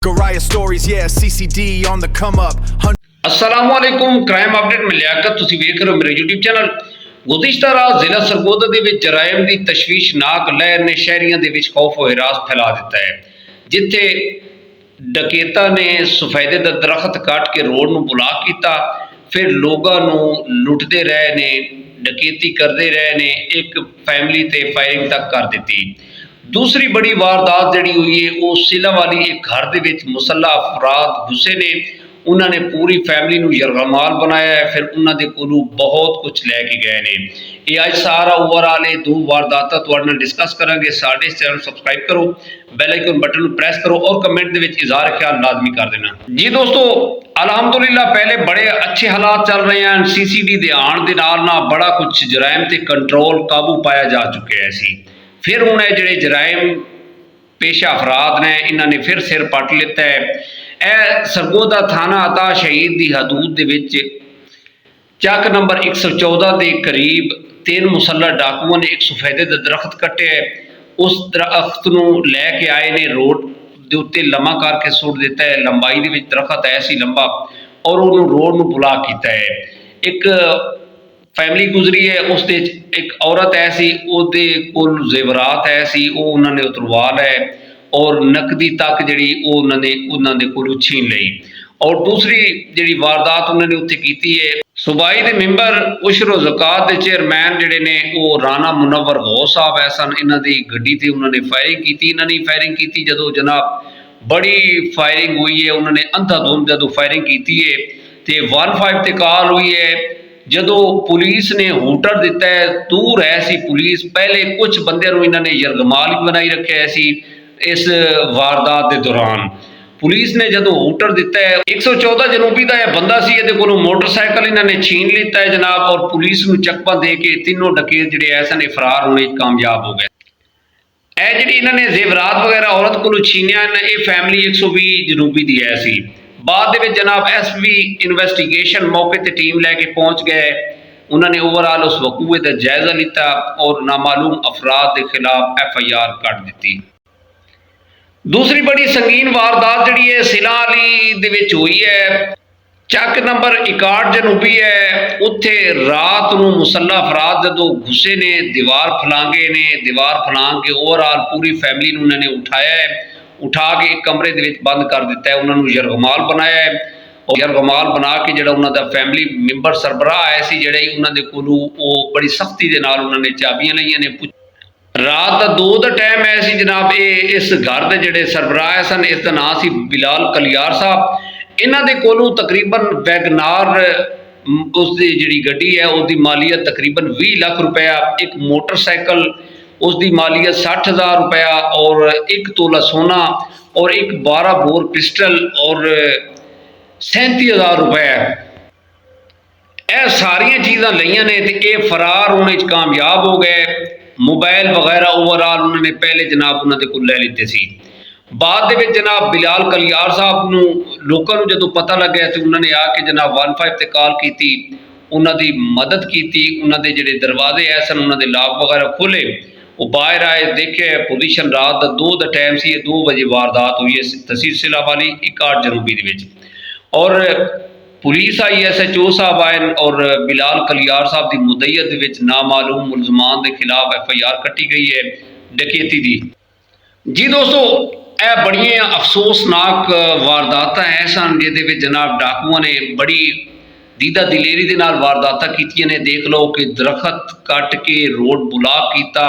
Goriah stories, yeah, CCD on the come up. अस्सलामुअलैकुम crime update में लियाकत तुसीं वेख रहे हो मेरे यूट्यूब चैनल। गुज़िश्ता रात जिला सरगोदा दे विच जराइम दी तशवीशनाक लहर ने शहरियों दे विच खौफ और हिरास फैला दिता है, जिथे डकैता ने सफेदे दा दरख्त काट के रोड नूं ब्लॉक कीता, फिर लोगां नूं लुटदे रहे ने, डकैती करदे रहे ने, एक फैमिली ते फायरिंग तक कर दित्ती। दूसरी बड़ी वारदात जिहड़ी हुई है वो सिला वाली एक घर दे विच मुसल्ला अफराद घुसे ने, उन्होंने पूरी फैमिली नूं यरगमाल बनाया है, फिर उन्होंने कोलों बहुत कुछ लैके गए ने। ये अज सारा ओवरऑल ये दो वारदातां तुहाडे नाल डिस्कस करांगे। साडे इस चैनल सब्सक्राइब करो, बैल आइकन बटन नूं प्रेस करो और कमेंट दे विच इज़हार ख्याल लाजमी कर देना जी। दोस्तों अलहमदुलिल्लाह पहले बड़े अच्छे हालात चल रहे हैं, CCD दे आण दे नाल ना बड़ा कुछ जराइम ते कंट्रोल काबू पाया जा चुके हैं सी। फिर हुण ये जिहड़े जराइम पेशा अफराद ने इन्होंने फिर सिर पट लिता है। यह सरगोदा थाना अता शहीद की हदूद दे विच चक नंबर 114 के करीब 3 मुसल्ला डाकुओं ने एक सफेदे का दरख्त कट्टिया है। उस दरख्त नूं लैके आए ने, रोड के उत्ते लम्मा करके सुट दिता है। लंबाई दे विच दरख्त ऐसी लंबा और उन्होंने रोड नूं ब्लॉक किया है। एक फैमिली गुजरी है, उस एक औरत ऐसी उहदे कोल जेवरात ऐसी वो उन्होंने उतरवा लै और नकदी तक जी उन्होंने कोलों छीन ली। और दूसरी जी वारदात उन्होंने उत्थे की है, सूबाई के मैंबर उशरो ज़कात के चेयरमैन जोड़े ने वो राणा मुनव्वर गौस साहब है सन, इन्हों की गड्डी से उन्होंने फायरिंग की। इन्होंने फायरिंग की जो जनाब बड़ी फायरिंग हुई है, उन्होंने अंधाधुंध जो फायरिंग की है तो 15 ते कॉल हुई है। जदों पुलिस ने हूटर दिता है, दूर है सी पुलिस, पहले कुछ बंदे इन्होंने यरगमाल बनाई रखे है। इस वारदात के दौरान पुलिस ने जदों हूटर दिता है, 114 जनूबी का यह बंदा सी, ये कोलों मोटरसाइकिल इन्होंने छीन लिता है जनाब, और पुलिस को चकमा दे के तीनों डकैत जिहड़े ऐसे फरार होने कामयाब हो गए। यह जी इन्होंने जेवरात वगैरह औरत को छीनिया, ये फैमिली 120 जनूबी की है सी। बाद में जनाब SP इन्वेस्टिगेशन मौके पर टीम लैके पहुँच गए। उन्होंने ओवरऑल उस वकूए का जायजा लिता और नामालूम अफराद के खिलाफ FIR कट दी। दूसरी बड़ी संगीन वारदात जी है सिला अली दे विच हुई है। चक नंबर 61 जनूबी है, उत्थे रात नूं मुसल्ला अफराद जदों घुसे ने, दीवार फलांगे ने, दीवार फलांग के ओवरऑल पूरी फैमिली नूं उन्होंने उठाया है, उठा के एक कमरे दे विच बंद कर दिता है। उन्होंने यरगमाल बनाया है और यरगमाल बना के जिहड़ा उन्होंने फैमिली मैंबर सरबराह आए सी, जिहड़े उन्होंने कोलों वो बड़ी सख्ती दे नाल उन्होंने चाबियां लईआं ने। रात का 2 का टाइम है सी जनाब। ये इस घर के जोड़े सरबराह सन, इसका नाम सी बिलाल कलियार साहब। इन्हों के कोलों तकरीबन वैगनार उसकी जी गड्डी है, उसकी मालीयत तकरीबन 20 लाख रुपया, एक मोटरसाइकिल उसकी मालीयत 60,000 रुपया और 1 तोला सोना और एक 12 बोर पिस्टल और 37,000 रुपया, यह सारिया चीज़ां लईआं ने ते ये फरार होने कामयाब हो गए। मोबाइल वगैरह ओवरऑल उन्होंने पहले जनाब उन्होंने को लै लिते सी। बाद में जनाब बिलाल कलियार साहब लोगों को जो पता लगे तो उन्होंने आके जनाब 15 ते कॉल की, उन्होंने मदद की। उन्होंने जोड़े दरवाजे है सन उन्होंने लॉक वगैरह खोले, वो बाहर आए, देखे पोजीशन रात का 2 का टाइम से 2 बजे वारदात हुई है तहसील सिला वाली 61 जनूबी के। और पुलिस आई, SHO साहब आए और बिलाल कलियार साहब की मुद्दईयत विच नामालूम मुलजमान के खिलाफ FIR कट्टी गई है डकैती की जी। दोस्तों यह बड़िया अफसोसनाक वारदात है सन, जिहदे जनाब डाकुओं ने बड़ी दीदा दिलेरी दे नाल वारदात की ने। देख लो कि दरख्त कट के रोड ब्लॉक किया,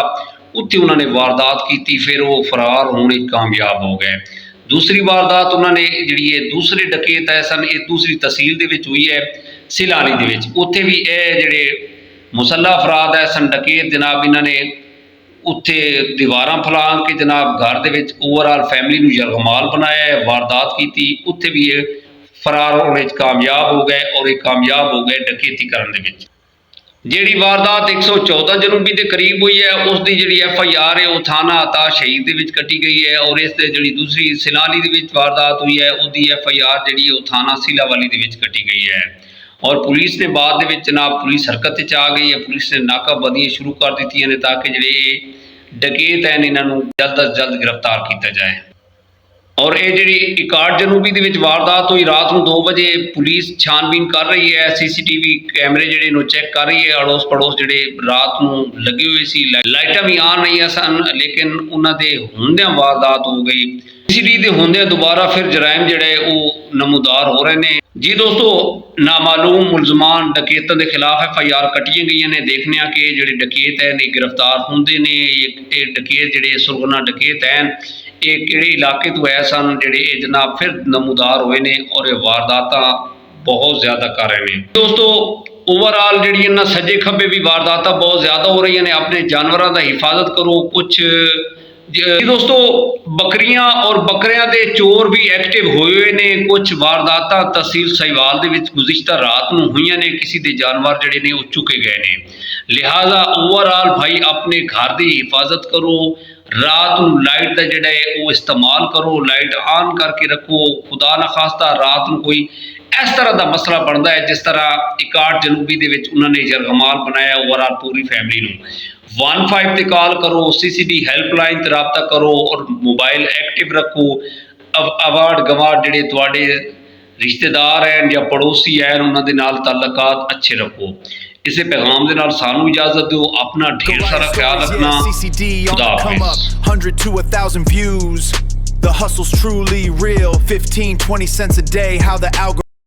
उत्थे उन्होंने वारदात की, फिर वो फरार होने कामयाब हो गए। दूसरी वारदात उन्होंने जी दूसरे डकैत है सन, ये दूसरी तहसील दे विच हुई है सिलानी दे विच। उत्थे भी ये जिहड़े मुसल्ला अफराद है सन डकैत जनाब, इन्होंने उत्थे दीवारां फलांग के जनाब घर दे विच ओवरऑल फैमिली नूं यरगमाल बनाया है, वारदात की, उत्थे भी ये फरार होने कामयाब हो गए और ये कामयाब हो गए डकैती करन दे विच। जिहड़ी वारदात 114 जनूबी के करीब हुई है उसकी जी FIR है वो थाना अता शहीद के कटी गई है, और इस जी दूसरी सिलाली के वारदात हुई है उसकी FIR जी वो थाना सिला वाली के कटी गई है। और पुलिस ने बाद जनाब पुलिस हरकत आ गई है, पुलिस ने नाकाबंदियां शुरू कर दी ने ताकि जोड़े डकैत हैं इन्हों जल्द अज जल्द गिरफ्तार किया जाए। ਔਰ ਇਹ ਜਿਹੜੀ ਇਕਾੜ ਜਨੂਬੀ ਦੇ ਵਿੱਚ ਵਾਰਦਾਤ ਹੋਈ ਰਾਤ ਨੂੰ 2 ਵਜੇ ਪੁਲਿਸ ਛਾਨਬੀਨ ਕਰ ਰਹੀ ਹੈ, ਸੀਸੀਟੀਵੀ ਕੈਮਰੇ ਜਿਹੜੇ ਨੂੰ ਚੈੱਕ ਕਰ ਰਹੀ ਹੈ। ਅੜੋਸ ਪੜੋਸ ਜਿਹੜੇ ਰਾਤ ਨੂੰ ਲੱਗੇ ਹੋਏ ਸੀ, ਲਾਈਟਾਂ ਵੀ ਆਨ ਰਹੀਆਂ ਸਨ, ਲੇਕਿਨ ਉਹਨਾਂ ਦੇ ਹੁੰਦਿਆਂ ਵਾਰਦਾਤ ਹੋ ਗਈ। ਸੀਸੀਟੀਵੀ ਦੇ ਹੁੰਦਿਆਂ ਦੁਬਾਰਾ ਫਿਰ ਜਰਾਇਮ ਜਿਹੜੇ ਉਹ ਨਮੂਦਾਰ ਹੋ ਰਹੇ ਨੇ। ਜੀ ਦੋਸਤੋ, ਨਾਮਾਲੂਮ ਮੁਲਜ਼ਮਾਨ ਡਕੈਤਾਂ ਦੇ ਖਿਲਾਫ FIR ਕੱਟੀਆਂ ਗਈਆਂ ਨੇ। ਦੇਖਦੇ ਹਾਂ ਕਿ ਜਿਹੜੇ ਡਕੈਤ ਹੈ ਨੇ ਗ੍ਰਿਫਤਾਰ ਹੁੰਦੇ ਨੇ। ਇਹ ਡਕੈਤ ਜਿਹੜੇ ਸੁਰਗਨਾ ਡਕੈਤ ਹੈ ਇਹ ਕਿਹੜੇ ਇਲਾਕੇ ਤੋਂ ਆਏ ਸਨ ਜਿਹੜੇ ਇਹ ਜਨਾਬ ਫਿਰ ਨਮੂਦਾਰ ਹੋਏ ਨੇ ਔਰ ਇਹ ਵਾਰਦਾਤਾਂ ਬਹੁਤ ਜ਼ਿਆਦਾ ਕਰ ਰਹੇ ਨੇ। ਦੋਸਤੋ, ਓਵਰਆਲ ਜਿਹੜੀ ਇਹਨਾਂ ਸੱਜੇ ਖੱਬੇ ਵੀ ਵਾਰਦਾਤਾਂ ਬਹੁਤ ਜ਼ਿਆਦਾ ਹੋ ਰਹੀਆਂ ਨੇ। ਆਪਣੇ ਜਾਨਵਰਾਂ ਦਾ ਹਿਫਾਜ਼ਤ ਕਰੋ। ਕੁਛ ਦੋਸਤੋ ਬੱਕਰੀਆਂ ਔਰ ਬੱਕਰਿਆਂ ਦੇ ਚੋਰ ਵੀ ਐਕਟਿਵ ਹੋਏ ਹੋਏ ਨੇ। ਕੁਝ ਵਾਰਦਾਤਾਂ ਤਹਿਸੀਲ ਸਾਹੀਵਾਲ ਦੇ ਵਿੱਚ ਗੁਜ਼ਿਸ਼ਤਾ ਰਾਤ ਨੂੰ ਹੋਈਆਂ ਨੇ। ਕਿਸੇ ਦੇ ਜਾਨਵਰ ਜਿਹੜੇ ਨੇ ਉਹ ਚੁੱਕੇ ਗਏ ਨੇ। ਲਿਹਾਜ਼ਾ ਓਵਰਆਲ ਭਾਈ ਆਪਣੇ ਘਰ ਦੀ ਹਿਫਾਜ਼ਤ ਕਰੋ। ਰਾਤ ਨੂੰ ਲਾਈਟ ਦਾ ਜਿਹੜਾ ਹੈ ਉਹ ਇਸਤੇਮਾਲ ਕਰੋ, ਲਾਈਟ ਆਨ ਕਰਕੇ ਰੱਖੋ। ਖੁਦਾ ਨਾ ਖਾਸਤਾ ਰਾਤ ਨੂੰ ਕੋਈ ਇਸ ਤਰ੍ਹਾਂ ਦਾ ਮਸਲਾ ਬਣਦਾ ਹੈ ਜਿਸ ਤਰ੍ਹਾਂ ਇਕਾੜ ਜਨੂਬੀ ਦੇ ਵਿੱਚ ਉਹਨਾਂ ਨੇ ਯਰਗਮਾਲ ਬਣਾਇਆ ਓਵਰਆਲ ਪੂਰੀ ਫੈਮਿਲੀ ਨੂੰ। 15 ਤੇ ਕਾਲ ਕਰੋ, CCD ਹੈਲਪਲਾਈਨ ਤੇ ਰਾਬਤਾ ਕਰੋ ਔਰ ਮੋਬਾਈਲ ਐਕਟਿਵ ਰੱਖੋ। ਅਵਾਰਡ ਗਵਾਰਡ ਜਿਹੜੇ ਤੁਹਾਡੇ ਰਿਸ਼ਤੇਦਾਰ ਹਨ ਜਾਂ ਪੜੋਸੀ ਹਨ ਉਹਨਾਂ ਦੇ ਨਾਲ ਤਾਲੁਕਾਤ ਅੱਛੇ ਰੱਖੋ। ਇਸੇ ਪੈਗਾਮ ਦੇ ਨਾਲ ਸਾਨੂੰ ਇਜਾਜ਼ਤ ਦਿਓ। ਆਪਣਾ ਢੇਰ ਸਾਰਾ ਖਿਆਲ ਰੱਖਣਾ। ਖੁਦਾ ਹਾਫਿਜ਼। 100 to 1,000 views. The hustle's truly real. 15, 20 cents a day. How the algorithm